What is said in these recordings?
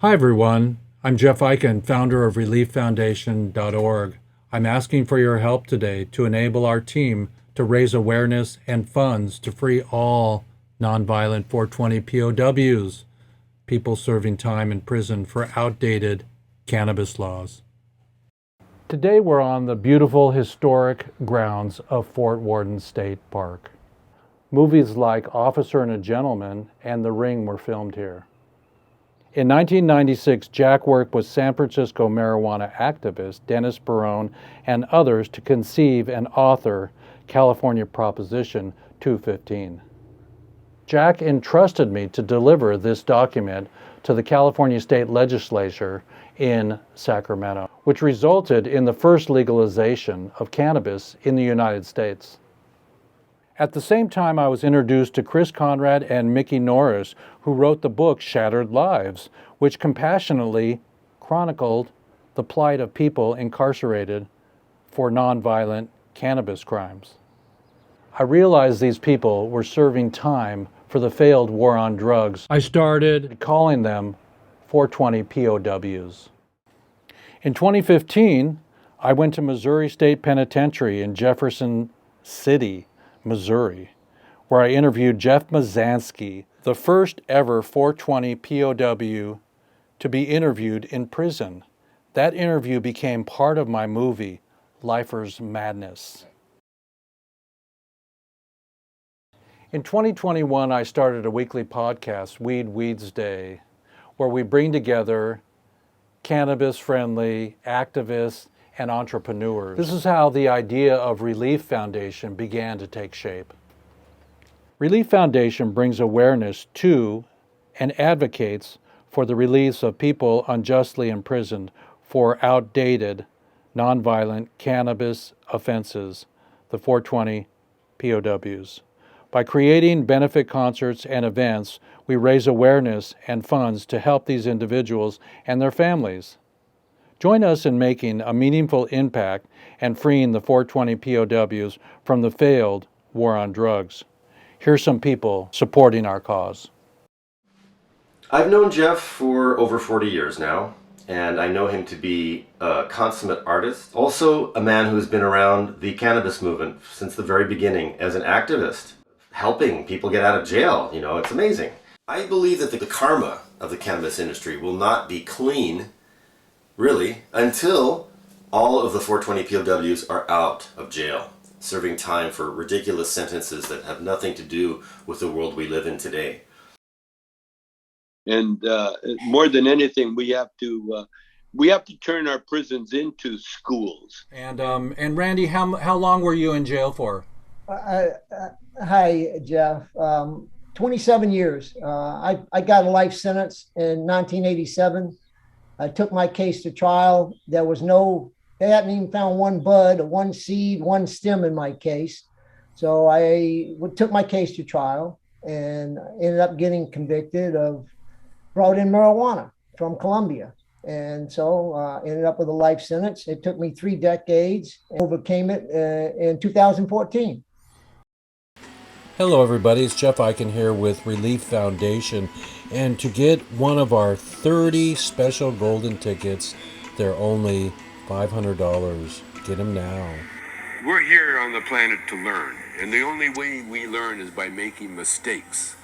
Hi, everyone. I'm Jeff Eichen, founder of ReLeafFoundation.org. I'm asking for your help today to enable our team to raise awareness and funds to free all nonviolent 420 POWs, people serving time in prison for outdated cannabis laws. Today we're on the beautiful historic grounds of Fort Worden State Park. Movies like Officer and a Gentleman and The Ring were filmed here. In 1996, Jack worked with San Francisco marijuana activist Dennis Barone and others to conceive and author California Proposition 215. Jack entrusted me to deliver this document to the California State Legislature in Sacramento, which resulted in the first legalization of cannabis in the United States. At the same time, I was introduced to Chris Conrad and Mickey Norris, who wrote the book Shattered Lives, which compassionately chronicled the plight of people incarcerated for nonviolent cannabis crimes. I realized these people were serving time for the failed war on drugs. I started calling them 420 POWs. In 2015, I went to Missouri State Penitentiary in Jefferson City, Missouri, where I interviewed Jeff Mazansky, the first ever 420 POW to be interviewed in prison. That interview became part of my movie, Lifer's Madness. In 2021, I started a weekly podcast, Weeds Day, where we bring together cannabis-friendly activists and entrepreneurs. This is how the idea of ReLeaf Foundation began to take shape. ReLeaf Foundation brings awareness to and advocates for the release of people unjustly imprisoned for outdated, nonviolent cannabis offenses, the 420 POWs. By creating benefit concerts and events, we raise awareness and funds to help these individuals and their families. Join us in making a meaningful impact and freeing the 420 POWs from the failed war on drugs. Here's some people supporting our cause. I've known Jeff for over 40 years now, and I know him to be a consummate artist. Also a man who's been around the cannabis movement since the very beginning as an activist, helping people get out of jail. It's amazing. I believe that the karma of the cannabis industry will not be clean really, until all of the 420 POWs are out of jail, serving time for ridiculous sentences that have nothing to do with the world we live in today. And more than anything, we have to turn our prisons into schools. And Randy, how long were you in jail for? Hi, Jeff. 27 years. I got a life sentence in 1987. I took my case to trial. They hadn't even found one bud, one seed, one stem in my case. So I took my case to trial and ended up getting convicted of brought in marijuana from Colombia. And so ended up with a life sentence. It took me 3 decades, overcame it in 2014. Hello, everybody. It's Jeff Eichen here with ReLeaf Foundation. And to get one of our 30 special golden tickets, they're only $500. Get them now. We're here on the planet to learn. And the only way we learn is by making mistakes.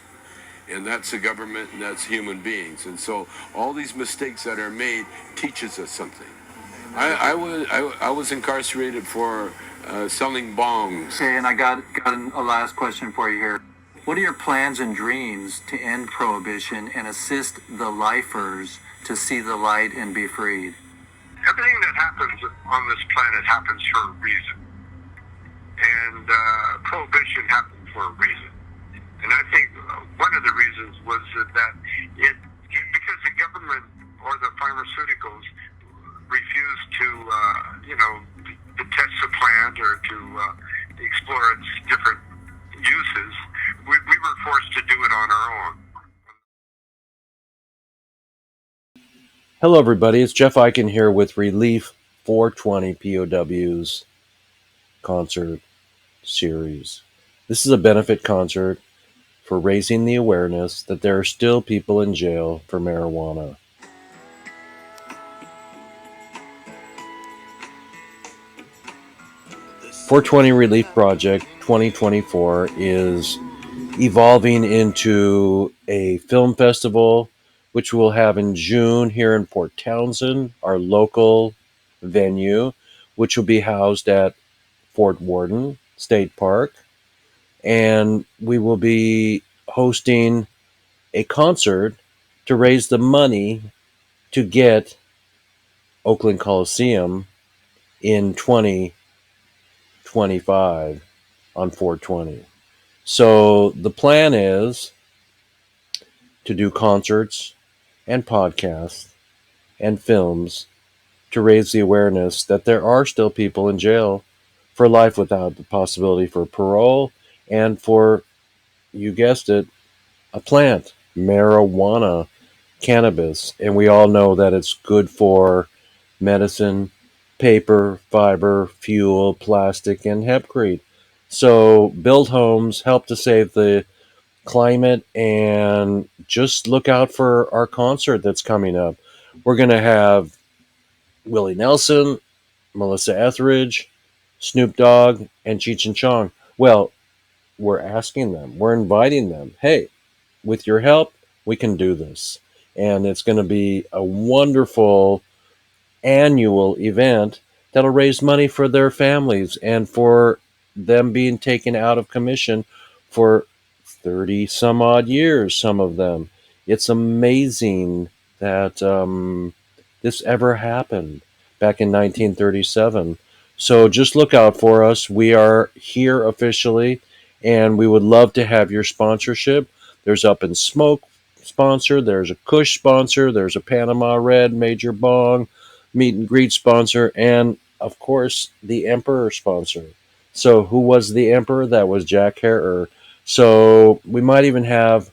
And that's the government and that's human beings. And so all these mistakes that are made teaches us something. I was incarcerated for selling bongs. Okay, and I got a last question for you here. What are your plans and dreams to end prohibition and assist the lifers to see the light and be freed? Everything that happens on this planet happens for a reason. And prohibition happened for a reason. And I think one of the reasons was that because the government or the pharmaceuticals refused to test the plant or to explore its different uses, we were forced to do it on our own. Hello, everybody. It's Jeff Eichen here with ReLeaf 420 POWs concert series. This is a benefit concert for raising the awareness that there are still people in jail for marijuana. 420 Relief Project 2024 is evolving into a film festival, which we'll have in June here in Port Townsend, our local venue, which will be housed at Fort Worden State Park. And we will be hosting a concert to raise the money to get Oakland Coliseum in 2025 on 420. So the plan is to do concerts and podcasts and films to raise the awareness that there are still people in jail for life without the possibility for parole and for, you guessed it, a plant, marijuana, cannabis. And we all know that it's good for medicine, paper, fiber, fuel, plastic, and hempcrete. So build homes, help to save the climate, and just look out for our concert that's coming up. We're going to have Willie Nelson, Melissa Etheridge, Snoop Dogg, and Cheech and Chong. Well, we're asking them, we're inviting them. Hey, with your help, we can do this. And it's going to be a wonderful annual event that'll raise money for their families and for them being taken out of commission for 30 some odd years, some of them. It's amazing that this ever happened back in 1937. So just look out for us. We are here officially, and we would love to have your sponsorship. There's Up in Smoke sponsor, there's a Kush sponsor, there's a Panama Red, Major Bong, meet and greet sponsor, and of course the Emperor sponsor. So who was the Emperor? That was Jack Herrer. So we might even have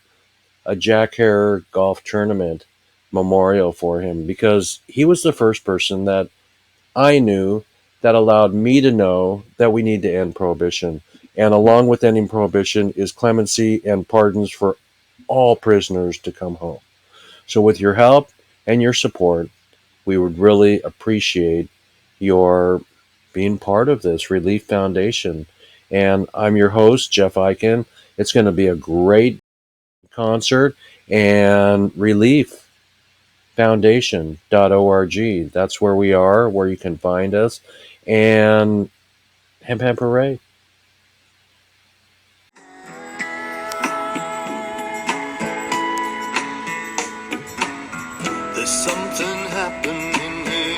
a Jack Herrer golf tournament memorial for him, because he was the first person that I knew that allowed me to know that we need to end prohibition. And along with ending prohibition is clemency and pardons for all prisoners to come home. So with your help and your support, we would really appreciate your being part of this ReLeaf Foundation. And I'm your host, Jeff Eichen. It's going to be a great concert, and ReLeaf Foundation.org. That's where we are, where you can find us. And hemp hemp hooray. There's something happening here.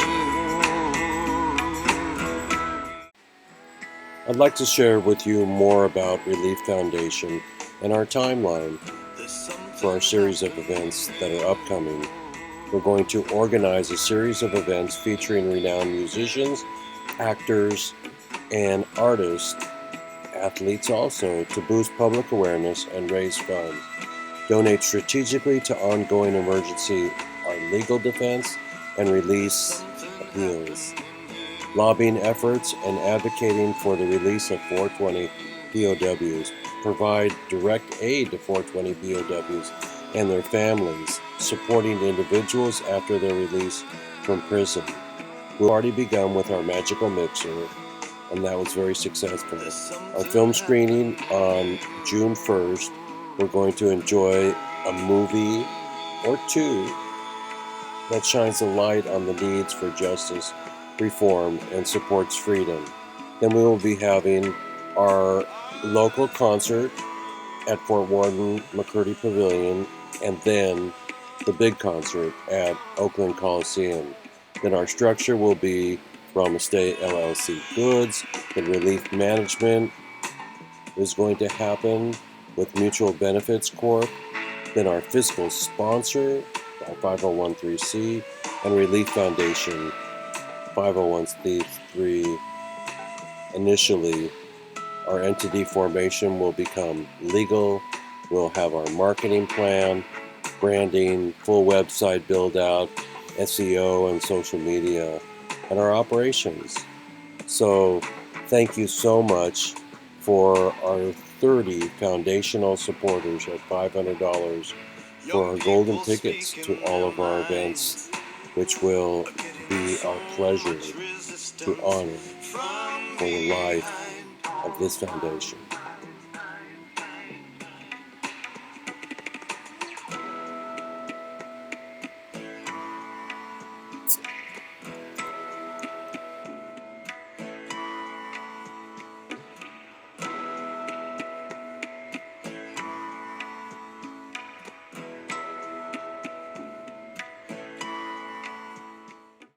I'd like to share with you more about ReLeaf Foundation and our timeline for our series of events that are upcoming. We're going to organize a series of events featuring renowned musicians, actors, and artists, athletes also, to boost public awareness and raise funds. Donate strategically to ongoing emergency or legal defense and release appeals. Lobbying efforts and advocating for the release of 420 POWs. Provide direct aid to 420 POWs and their families, supporting individuals after their release from prison. We've already begun with our magical mixer, and that was very successful. Our film screening on June 1st, we're going to enjoy a movie or two that shines a light on the needs for justice, reform, and supports freedom. Then we will be having our local concert at Fort Worden McCurdy Pavilion, and then the big concert at Oakland Coliseum. Then our structure will be Rama State LLC Goods, and ReLeaf Management is going to happen with Mutual Benefits Corp. Then our fiscal sponsor, our 501c, and ReLeaf Foundation, 501c3. Initially, our entity formation will become legal. We'll have our marketing plan, branding, full website build out, SEO and social media, and our operations. So thank you so much for our 30 foundational supporters at $500 for our golden tickets to all of our events, which will be our pleasure to honor for the life of this foundation.